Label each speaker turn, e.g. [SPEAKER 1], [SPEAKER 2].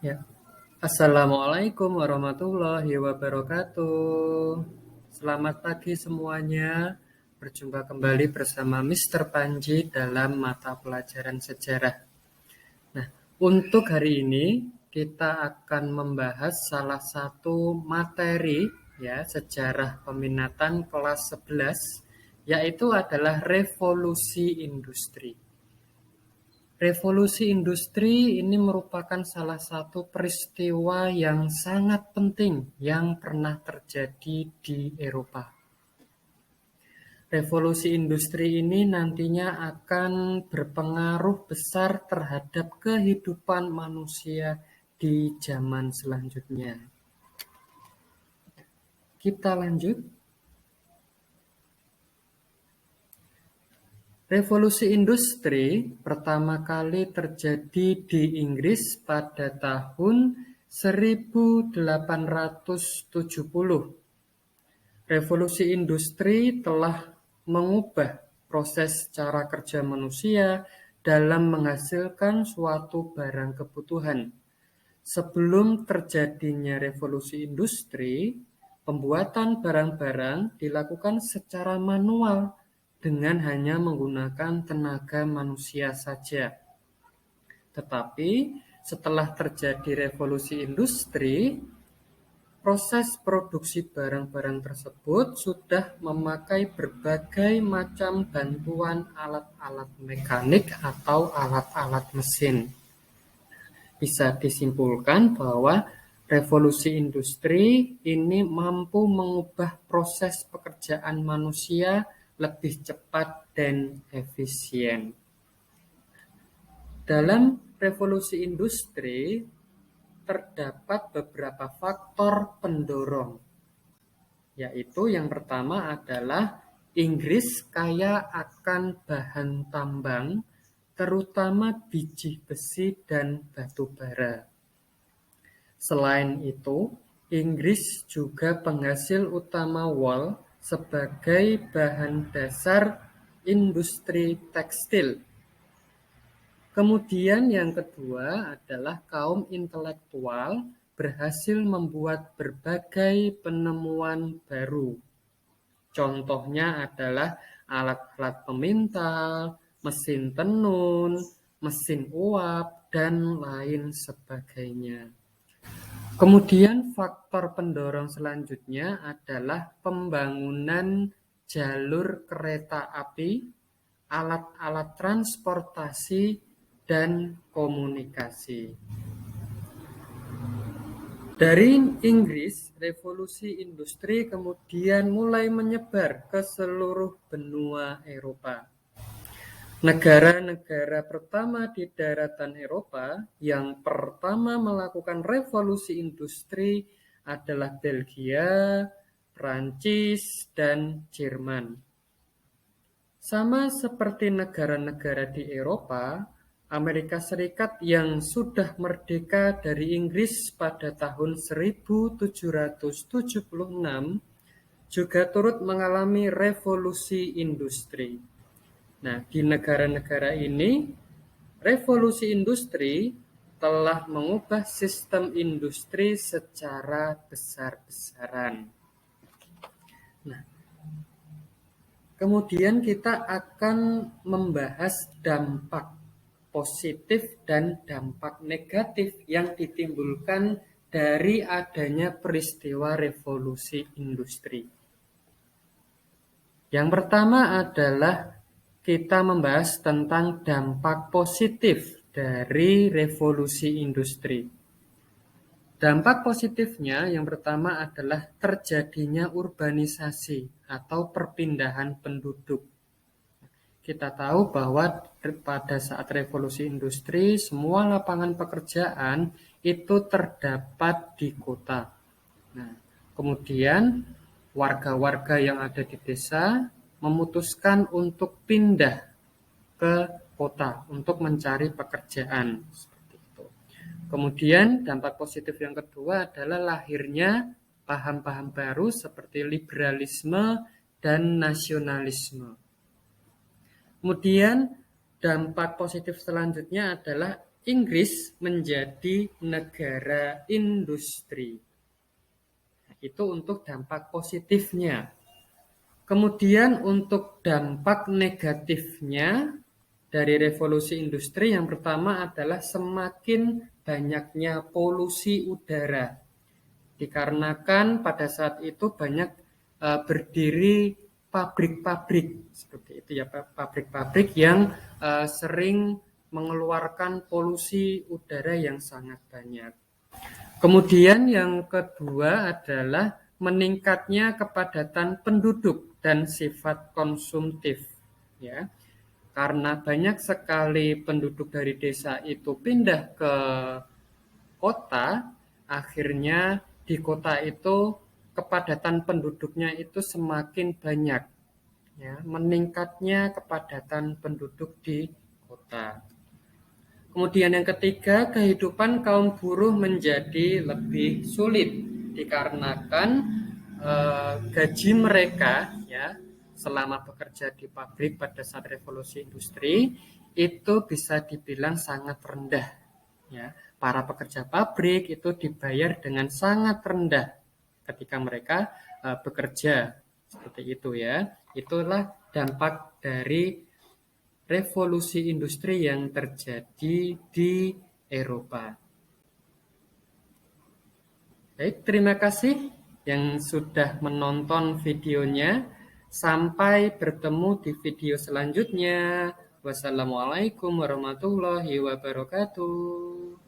[SPEAKER 1] Ya. Assalamualaikum warahmatullahi wabarakatuh. Selamat pagi semuanya. Berjumpa kembali bersama Mr. Panji dalam mata pelajaran sejarah. Nah, untuk hari ini kita akan membahas salah satu materi ya sejarah peminatan kelas 11, yaitu adalah revolusi industri. Revolusi industri ini merupakan salah satu peristiwa yang sangat penting yang pernah terjadi di Eropa. Revolusi industri ini nantinya akan berpengaruh besar terhadap kehidupan manusia di zaman selanjutnya. Kita lanjut. Revolusi industri pertama kali terjadi di Inggris pada tahun 1870. Revolusi industri telah mengubah proses cara kerja manusia dalam menghasilkan suatu barang kebutuhan. Sebelum terjadinya revolusi industri, pembuatan barang-barang dilakukan secara manual dengan hanya menggunakan tenaga manusia saja. Tetapi setelah terjadi revolusi industri, proses produksi barang-barang tersebut sudah memakai berbagai macam bantuan alat-alat mekanik atau alat-alat mesin. Bisa disimpulkan bahwa revolusi industri ini mampu mengubah proses pekerjaan manusia lebih cepat dan efisien. Dalam revolusi industri terdapat beberapa faktor pendorong, yaitu yang pertama adalah Inggris kaya akan bahan tambang, terutama biji besi dan batu bara. Selain itu, Inggris juga penghasil utama wol sebagai bahan dasar industri tekstil. Kemudian yang kedua adalah kaum intelektual berhasil membuat berbagai penemuan baru. Contohnya adalah alat-alat pemintal, mesin tenun, mesin uap, dan lain sebagainya. Kemudian faktor pendorong selanjutnya adalah pembangunan jalur kereta api, alat-alat transportasi, dan komunikasi. Dari Inggris, revolusi industri kemudian mulai menyebar ke seluruh benua Eropa. Negara-negara pertama di daratan Eropa yang pertama melakukan revolusi industri adalah Belgia, Prancis, dan Jerman. Sama seperti negara-negara di Eropa, Amerika Serikat yang sudah merdeka dari Inggris pada tahun 1776 juga turut mengalami revolusi industri. Nah, di negara-negara ini, revolusi industri telah mengubah sistem industri secara besar-besaran. Nah, kemudian kita akan membahas dampak positif dan dampak negatif yang ditimbulkan dari adanya peristiwa revolusi industri. Yang pertama adalah kita membahas tentang dampak positif dari revolusi industri. Dampak positifnya yang pertama adalah terjadinya urbanisasi atau perpindahan penduduk. Kita tahu bahwa pada saat revolusi industri, semua lapangan pekerjaan itu terdapat di kota. Nah, kemudian warga-warga yang ada di desa memutuskan untuk pindah ke kota untuk mencari pekerjaan. Seperti itu. Kemudian dampak positif yang kedua adalah lahirnya paham-paham baru seperti liberalisme dan nasionalisme. Kemudian dampak positif selanjutnya adalah Inggris menjadi negara industri. Itu untuk dampak positifnya. Kemudian untuk dampak negatifnya dari revolusi industri, yang pertama adalah semakin banyaknya polusi udara. Dikarenakan pada saat itu banyak berdiri pabrik-pabrik seperti itu ya, pabrik-pabrik yang sering mengeluarkan polusi udara yang sangat banyak. Kemudian yang kedua adalah meningkatnya kepadatan penduduk dan sifat konsumtif, ya. Karena banyak sekali penduduk dari desa itu pindah ke kota, akhirnya di kota itu kepadatan penduduknya itu semakin banyak, ya, meningkatnya kepadatan penduduk di kota. Kemudian yang ketiga, kehidupan kaum buruh menjadi lebih sulit dikarenakan gaji mereka, ya, selama bekerja di pabrik pada saat revolusi industri itu bisa dibilang sangat rendah, ya. Para pekerja pabrik itu dibayar dengan sangat rendah ketika mereka bekerja seperti itu, ya. Itulah dampak dari revolusi industri yang terjadi di Eropa. Baik, terima kasih yang sudah menonton videonya. Sampai bertemu di video selanjutnya. Wassalamualaikum warahmatullahi wabarakatuh.